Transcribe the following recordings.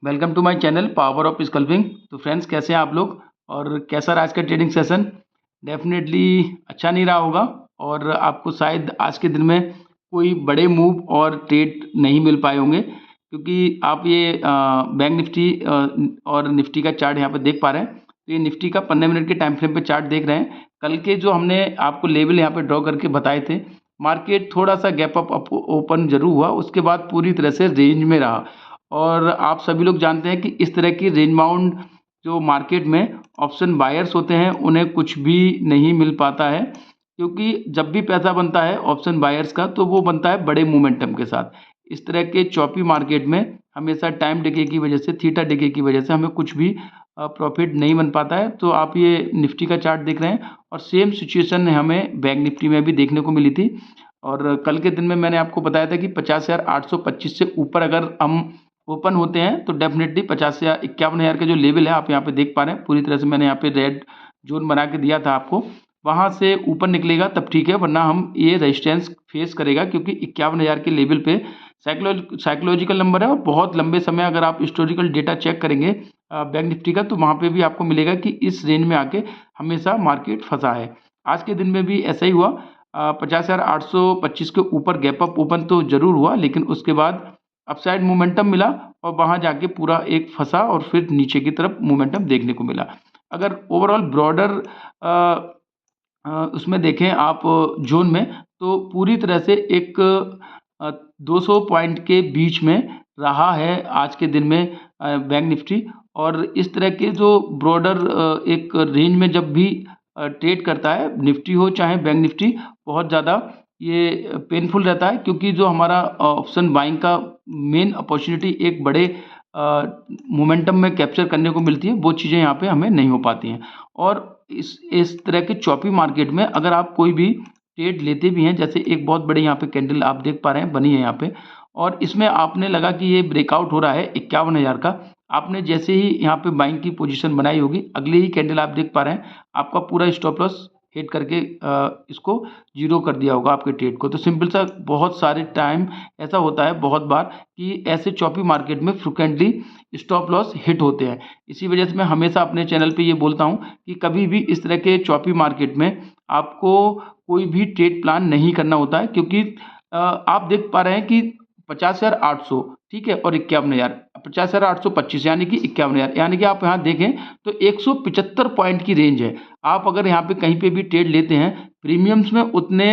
Welcome to my channel power of sculpting. तो friends, कैसे हैं आप लोग और कैसा रहा आज का ट्रेडिंग सेशन? डेफिनेटली अच्छा नहीं रहा होगा और आपको शायद आज के दिन में कोई बड़े मूव और ट्रेड नहीं मिल पाए होंगे, क्योंकि आप ये बैंक निफ्टी और निफ्टी का चार्ट यहाँ पे देख पा रहे हैं। तो ये निफ्टी का 15 मिनट के टाइम फ्रेम पे चार्ट देख रहे हैं। कल के जो हमने आपको लेवल यहाँ पे ड्रॉ करके बताए थे, मार्केट थोड़ा सा गैप अप ओपन जरूर हुआ, उसके बाद पूरी तरह से रेंज में रहा। और आप सभी लोग जानते हैं कि इस तरह की रेंज बाउंड जो मार्केट में ऑप्शन बायर्स होते हैं उन्हें कुछ भी नहीं मिल पाता है, क्योंकि जब भी पैसा बनता है ऑप्शन बायर्स का तो वो बनता है बड़े मोमेंटम के साथ। इस तरह के चॉपी मार्केट में हमेशा टाइम डिके की वजह से, थीटा डिके की वजह से हमें कुछ भी प्रॉफिट नहीं बन पाता है। तो आप ये निफ्टी का चार्ट देख रहे हैं और सेम सिचुएशन हमें बैंक निफ्टी में भी देखने को मिली थी। और कल के दिन में मैंने आपको बताया था कि 50,825 से ऊपर अगर हम ओपन होते हैं तो डेफिनेटली 50 या 51,000 का जो लेवल है आप यहाँ पे देख पा रहे हैं, पूरी तरह से मैंने यहाँ पे रेड जोन बना के दिया था आपको। वहाँ से ऊपर निकलेगा तब ठीक है, वरना हम ये रेजिस्टेंस फेस करेगा, क्योंकि 51,000 के लेवल पे साइकोलॉजिकल नंबर है और बहुत लंबे समय अगर आप हिस्टोरिकल डेटा चेक करेंगे बैंक निफ्टी का, तो वहाँ पे भी आपको मिलेगा कि इस रेंज में आके हमेशा मार्केट फंसा है। आज के दिन में भी ऐसा ही हुआ। 50,825 के ऊपर गैप अप ओपन तो जरूर हुआ, लेकिन उसके बाद अपसाइड मोमेंटम मिला और वहाँ जाके पूरा एक फंसा और फिर नीचे की तरफ मोमेंटम देखने को मिला। अगर ओवरऑल ब्रॉडर उसमें देखें आप जोन में, तो पूरी तरह से एक 200 पॉइंट के बीच में रहा है आज के दिन में बैंक निफ्टी। और इस तरह के जो ब्रॉडर एक रेंज में जब भी ट्रेड करता है, निफ्टी हो चाहे बैंक निफ्टी, बहुत ज़्यादा ये पेनफुल रहता है, क्योंकि जो हमारा ऑप्शन बाइंग का मेन अपॉर्चुनिटी एक बड़े मोमेंटम में कैप्चर करने को मिलती है, वो चीज़ें यहाँ पे हमें नहीं हो पाती हैं। और इस तरह के चॉपी मार्केट में अगर आप कोई भी ट्रेड लेते भी हैं, जैसे एक बहुत बड़ी यहाँ पे कैंडल आप देख पा रहे हैं बनी है यहाँ पे, और इसमें आपने लगा कि ये ब्रेकआउट हो रहा है 51,000 का, आपने जैसे ही यहाँ पे बाइंग की पोजीशन बनाई होगी, अगले ही कैंडल आप देख पा रहे हैं आपका पूरा स्टॉप लॉस हिट करके इसको जीरो कर दिया होगा आपके ट्रेड को। तो सिंपल सा बहुत सारे टाइम ऐसा होता है, बहुत बार, कि ऐसे चॉपी मार्केट में फ्रिक्वेंटली स्टॉप लॉस हिट होते हैं। इसी वजह से मैं हमेशा अपने चैनल पे ये बोलता हूँ कि कभी भी इस तरह के चॉपी मार्केट में आपको कोई भी ट्रेड प्लान नहीं करना होता है, क्योंकि आप देख पा रहे हैं कि 50,800 ठीक है और 51,000, 50,825 यानी कि 51,000, यानी कि आप यहाँ देखें तो 175 पॉइंट की रेंज है। आप अगर यहाँ पे कहीं पे भी ट्रेड लेते हैं, प्रीमियम्स में उतने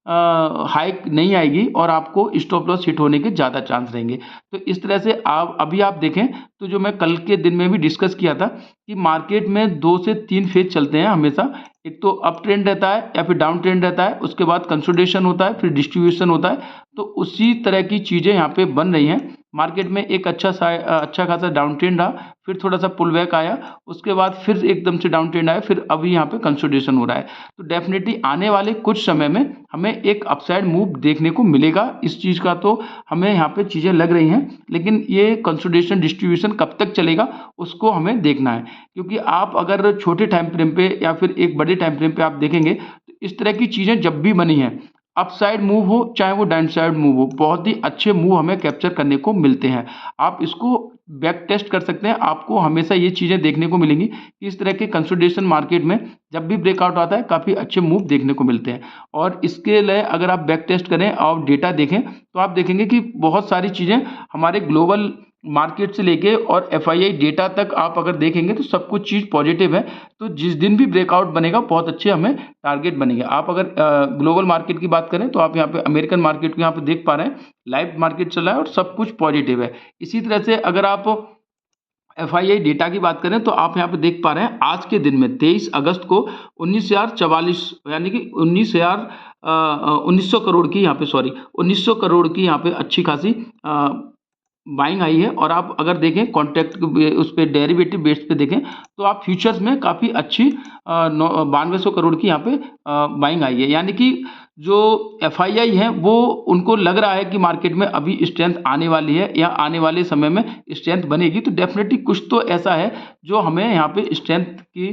हाइक नहीं आएगी और आपको स्टॉप लॉस हिट होने के ज़्यादा चांस रहेंगे। तो इस तरह से आप देखें तो जो मैं कल के दिन में भी डिस्कस किया था कि मार्केट में 2 से 3 फेज चलते हैं हमेशा। एक तो अप ट्रेंड रहता है या फिर डाउन ट्रेंड रहता है, उसके बाद कंसोलिडेशन होता है, फिर डिस्ट्रीब्यूशन होता है। तो उसी तरह की चीज़ें यहाँ पे बन रही हैं। मार्केट में एक अच्छा खासा डाउन ट्रेंड रहा, फिर थोड़ा सा पुल बैक आया, उसके बाद फिर एकदम से डाउन ट्रेंड आया, फिर अभी यहाँ पे कंसोलिडेशन हो रहा है। तो डेफिनेटली आने वाले कुछ समय में हमें एक अपसाइड मूव देखने को मिलेगा, इस चीज़ का तो हमें यहाँ पे चीज़ें लग रही हैं। लेकिन ये कंसोलिडेशन डिस्ट्रीब्यूशन कब तक चलेगा उसको हमें देखना है, क्योंकि आप अगर छोटे टाइम फ्रेम पे या फिर एक बड़े टाइम फ्रेम पे आप देखेंगे तो इस तरह की चीज़ें जब भी बनी हैं, अपसाइड मूव हो चाहे वो डाउन साइड मूव हो, बहुत ही अच्छे मूव हमें कैप्चर करने को मिलते हैं। आप इसको बैक टेस्ट कर सकते हैं, आपको हमेशा ये चीज़ें देखने को मिलेंगी कि इस तरह के कंसोलिडेशन मार्केट में जब भी ब्रेकआउट आता है काफ़ी अच्छे मूव देखने को मिलते हैं। और इसके लिए अगर आप बैक टेस्ट करें और डेटा देखें तो आप देखेंगे कि बहुत सारी चीज़ें हमारे ग्लोबल मार्केट से लेके और एफआईआई डेटा तक आप अगर देखेंगे तो सब कुछ चीज़ पॉजिटिव है। तो जिस दिन भी ब्रेकआउट बनेगा बहुत अच्छे हमें टारगेट बनेंगे। आप अगर ग्लोबल मार्केट की बात करें तो आप यहाँ पे अमेरिकन मार्केट को यहाँ पे देख पा रहे हैं, लाइव मार्केट चल रहा है और सब कुछ पॉजिटिव है। इसी तरह से अगर आप एफआईआई डेटा की बात करें तो आप यहाँ पे देख पा रहे हैं आज के दिन में 23 अगस्त को 19,044 यानी कि 1900 करोड़ की यहाँ पे 1900 करोड़ की यहाँ पे अच्छी खासी बाइंग आई है। और आप अगर देखें कॉन्ट्रैक्ट उस पर डेरिवेटिव बेस पे देखें तो आप फ्यूचर्स में काफ़ी अच्छी 9200 करोड़ की यहाँ पे बाइंग आई है। यानी कि जो एफआईआई है वो उनको लग रहा है कि मार्केट में अभी स्ट्रेंथ आने वाली है या आने वाले समय में स्ट्रेंथ बनेगी। तो डेफिनेटली कुछ तो ऐसा है जो हमें यहाँ पे स्ट्रेंथ की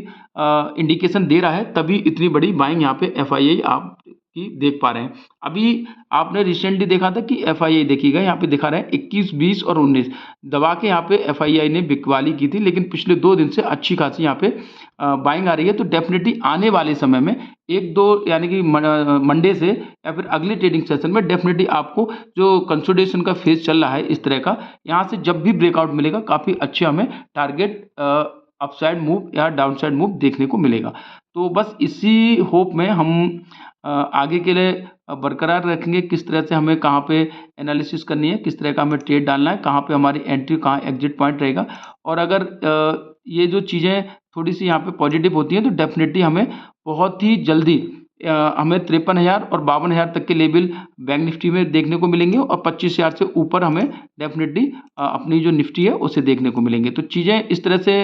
इंडिकेशन दे रहा है, तभी इतनी बड़ी बाइंग यहाँ पे एफआईआई आप की देख पा रहे हैं। अभी आपने रिसेंटली देखा था कि एफआईआई देखिएगा, यहाँ पे दिखा रहा है 21, 20 और 19 दबा के यहाँ पे एफआईआई ने बिकवाली की थी, लेकिन पिछले 2 दिन से अच्छी खासी यहाँ पे बाइंग आ रही है। तो डेफिनेटली आने वाले समय में 1-2 यानी कि मंडे से या फिर अगले ट्रेडिंग सेशन में डेफिनेटली आपको जो कंसोलिडेशन का फेज चल रहा है इस तरह का, यहाँ से जब भी ब्रेकआउट मिलेगा काफ़ी अच्छे हमें टारगेट अपसाइड मूव या डाउनसाइड मूव देखने को मिलेगा। तो बस इसी होप में हम आगे के लिए बरकरार रखेंगे, किस तरह से हमें कहाँ पे एनालिसिस करनी है, किस तरह का हमें ट्रेड डालना है, कहाँ पे हमारी एंट्री, कहाँ एग्जिट पॉइंट रहेगा। और अगर ये जो चीज़ें थोड़ी सी यहाँ पे पॉजिटिव होती हैं तो डेफिनेटली हमें बहुत ही जल्दी हमें 53,000 और 52,000 तक के लेवल बैंक निफ्टी में देखने को मिलेंगे और 25,000 से ऊपर हमें डेफिनेटली अपनी जो निफ्टी है उसे देखने को मिलेंगे। तो चीज़ें इस तरह से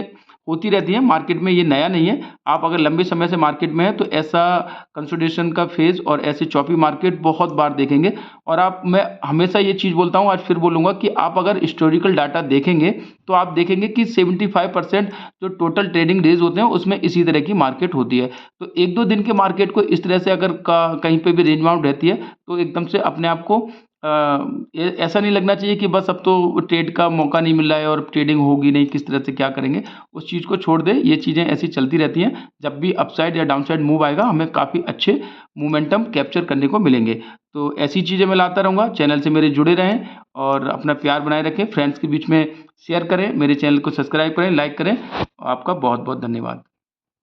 होती रहती हैं मार्केट में, ये नया नहीं है। आप अगर लंबे समय से मार्केट में हैं तो ऐसा कंसोलिडेशन का फेज़ और ऐसी चॉपी मार्केट बहुत बार देखेंगे। और मैं हमेशा ये चीज़ बोलता हूँ, आज फिर बोलूँगा कि आप अगर हिस्टोरिकल डाटा देखेंगे तो आप देखेंगे कि 75% जो टोटल ट्रेडिंग डेज होते हैं उसमें इसी तरह की मार्केट होती है। तो 1-2 दिन के मार्केट को इस तरह से अगर कहीं पे भी रेंज बाउंड रहती है तो एकदम से अपने आप को ऐसा नहीं लगना चाहिए कि बस अब तो ट्रेड का मौका नहीं मिल रहा है और ट्रेडिंग होगी नहीं, किस तरह से क्या करेंगे, उस चीज़ को छोड़ दें। ये चीज़ें ऐसी चलती रहती हैं, जब भी अपसाइड या डाउनसाइड मूव आएगा हमें काफ़ी अच्छे मोमेंटम कैप्चर करने को मिलेंगे। तो ऐसी चीज़ें मैं लाता रहूँगा। चैनल से मेरे जुड़े रहें और अपना प्यार बनाए रखें, फ्रेंड्स के बीच में शेयर करें, मेरे चैनल को सब्सक्राइब करें, लाइक करें। आपका बहुत बहुत धन्यवाद।